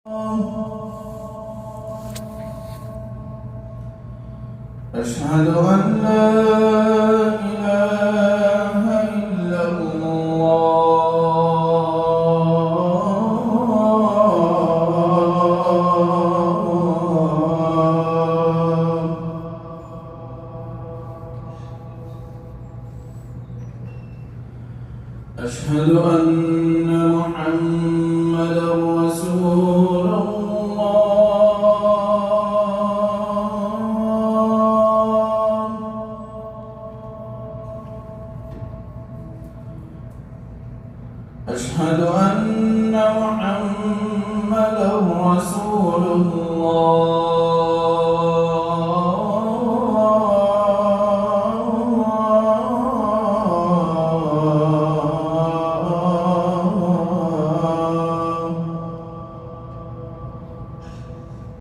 أشهد أن لا إله إلا الله. أشهد أن محمدًا رسول الله. أشهد أن محمدًا رسول الله.